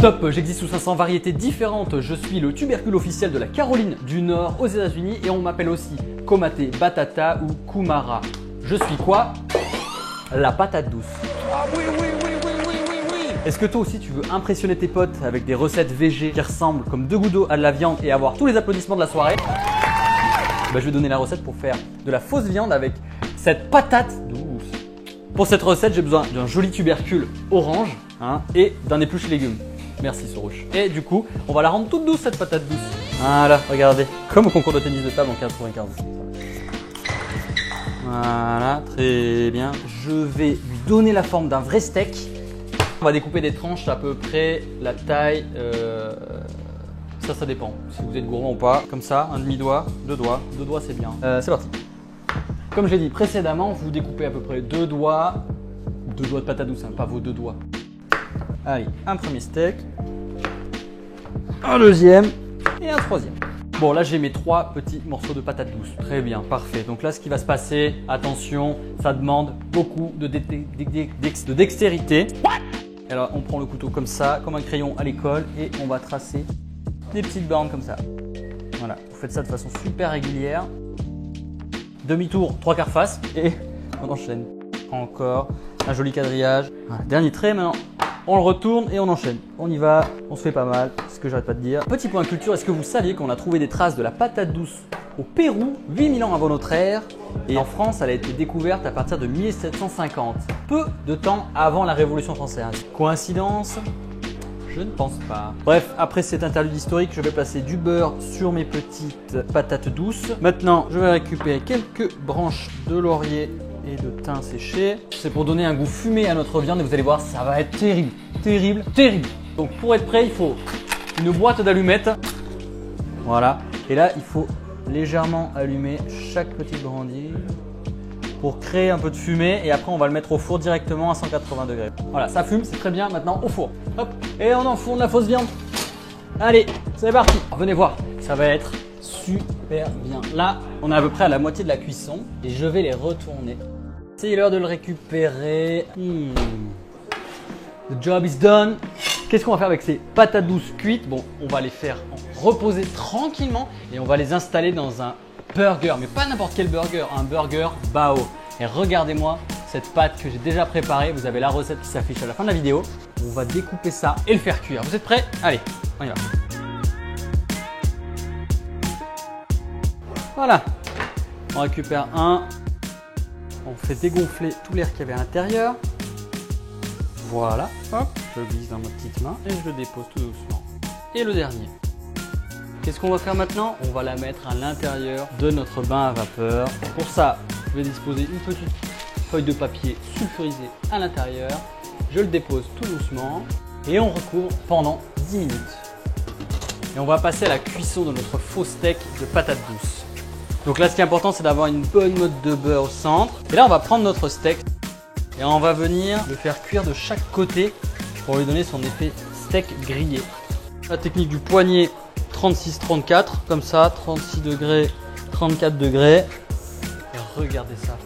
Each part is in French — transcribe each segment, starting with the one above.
top, j'existe sous 500 variétés différentes. Je suis le tubercule officiel de la Caroline du Nord aux États-Unis et on m'appelle aussi Komate, Batata ou Kumara. Je suis quoi? La patate douce. Ah oui, oui, oui, oui, oui, oui, oui. Est-ce que toi aussi tu veux impressionner tes potes avec des recettes végé qui ressemblent comme deux gouttes d'eau à de la viande et avoir tous les applaudissements de la soirée? Je vais donner la recette pour faire de la fausse viande avec cette patate douce. Pour cette recette, j'ai besoin d'un joli tubercule orange et d'un épluche légumes. Merci Sorouche. Et du coup, on va la rendre toute douce cette patate douce. Voilà, regardez, comme au concours de tennis de table en 95. Voilà, très bien. Je vais lui donner la forme d'un vrai steak. On va découper des tranches à peu près la taille. Ça dépend si vous êtes gourmand ou pas. Comme ça, un demi-doigt, deux doigts c'est bien. C'est parti. Comme je l'ai dit précédemment, vous découpez à peu près deux doigts de patate douce, pas vos deux doigts. Allez, un premier steak, un deuxième et un troisième. Bon, là j'ai mes trois petits morceaux de patate douce. Très bien, parfait. Donc là, ce qui va se passer, attention, ça demande beaucoup de dextérité. Alors, on prend le couteau comme ça, comme un crayon à l'école, et on va tracer des petites bandes comme ça. Voilà, vous faites ça de façon super régulière. Demi-tour, trois quarts face, et on enchaîne. Encore un joli quadrillage. Voilà, dernier trait maintenant. On le retourne et on enchaîne. On y va, on se fait pas mal, c'est ce que j'arrête pas de dire. Petit point culture, est-ce que vous saviez qu'on a trouvé des traces de la patate douce au Pérou 8000 ans avant notre ère? Et en France, elle a été découverte à partir de 1750, peu de temps avant la Révolution française. Coïncidence? Je ne pense pas. Bref, après cet interlude historique, je vais placer du beurre sur mes petites patates douces. Maintenant, je vais récupérer quelques branches de laurier et de thym séché. C'est pour donner un goût fumé à notre viande et vous allez voir, ça va être terrible, terrible, terrible. Donc pour être prêt, il faut une boîte d'allumettes. Voilà. Et là, il faut légèrement allumer chaque petite brindille pour créer un peu de fumée et après on va le mettre au four directement à 180 degrés. Voilà, ça fume, c'est très bien. Maintenant au four. Hop, et on enfourne la fausse viande. Allez, c'est parti. Venez voir, ça va être super bien. Là, on est à peu près à la moitié de la cuisson et je vais les retourner. C'est l'heure de le récupérer. The job is done. Qu'est-ce qu'on va faire avec ces patates douces cuites? Bon, on va les faire reposer tranquillement et on va les installer dans un burger, mais pas n'importe quel burger, un burger bao. Et regardez-moi cette pâte que j'ai déjà préparée. Vous avez la recette qui s'affiche à la fin de la vidéo. On va découper ça et le faire cuire. Vous êtes prêts? Allez, on y va. Voilà, on récupère un, on fait dégonfler tout l'air qu'il y avait à l'intérieur. Voilà, hop, je glisse dans ma petite main et je le dépose tout doucement. Et le dernier. Qu'est-ce qu'on va faire maintenant? On va la mettre à l'intérieur de notre bain à vapeur. Pour ça, je vais disposer une petite feuille de papier sulfurisé à l'intérieur. Je le dépose tout doucement et on recouvre pendant 10 minutes. Et on va passer à la cuisson de notre faux steak de patates douces. Donc là, ce qui est important, c'est d'avoir une bonne motte de beurre au centre. Et là, on va prendre notre steak et on va venir le faire cuire de chaque côté pour lui donner son effet steak grillé. La technique du poignet 36-34, comme ça, 36 degrés, 34 degrés. Et regardez ça.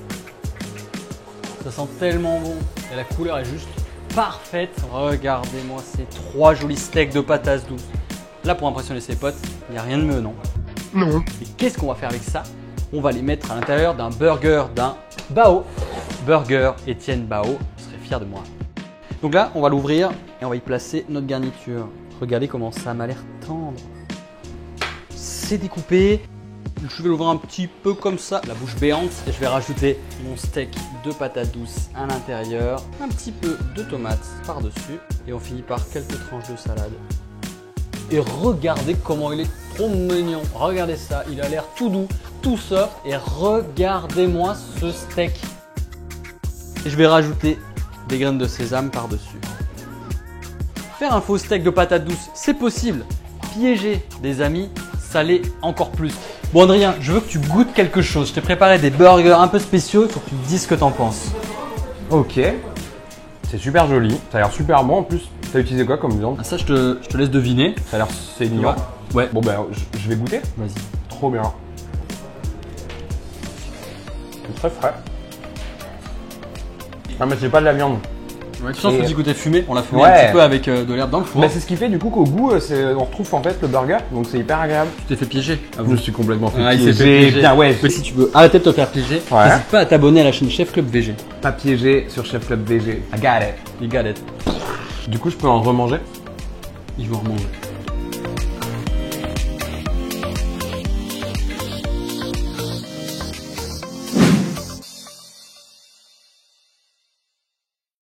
Ça sent tellement bon et la couleur est juste parfaite. Regardez-moi ces trois jolis steaks de patates douces. Là, pour impressionner ses potes, il n'y a rien de mieux, non? Non. Et qu'est-ce qu'on va faire avec ça? On va les mettre à l'intérieur d'un burger, d'un bao. Burger Étienne Bao, vous serez fier de moi. Donc là, on va l'ouvrir et on va y placer notre garniture. Regardez comment ça m'a l'air tendre. C'est découpé. Je vais l'ouvrir un petit peu comme ça, la bouche béante. Et je vais rajouter mon steak de patates douces à l'intérieur. Un petit peu de tomates par-dessus. Et on finit par quelques tranches de salade. Et regardez comment il est trop mignon. Regardez ça, il a l'air tout doux, tout soft. Et regardez-moi ce steak. Et je vais rajouter des graines de sésame par-dessus. Faire un faux steak de patates douces, c'est possible. Piéger des amis, ça l'est encore plus. Bon Adrien, je veux que tu goûtes quelque chose. Je t'ai préparé des burgers un peu spéciaux, il faut que tu me dises ce que t'en penses. Ok. C'est super joli. Ça a l'air super bon en plus. T'as utilisé quoi comme viande? Ah, ça, je te laisse deviner. Ça a l'air saignant. Ouais. Bon ben, je vais goûter. Vas-y. Trop bien. C'est très frais. Ah mais c'est pas de la viande. Ouais, tu sens ce petit côté fumé, on l'a fumé Ouais. un petit peu avec de l'herbe dans le four. Bah, c'est ce qui fait du coup qu'au goût, on retrouve en fait le burger, donc c'est hyper agréable. Tu t'es fait piéger. Je me suis complètement fait Ah, il s'est fait piéger. piéger. Bien, ouais. Mais si tu veux arrêter de te faire piéger, Ouais. n'hésite pas à t'abonner à la chaîne Chef Club VG. Pas piégé sur Chef Club VG. I got it. You got it. Du coup, je peux en remanger. Il veut en remanger.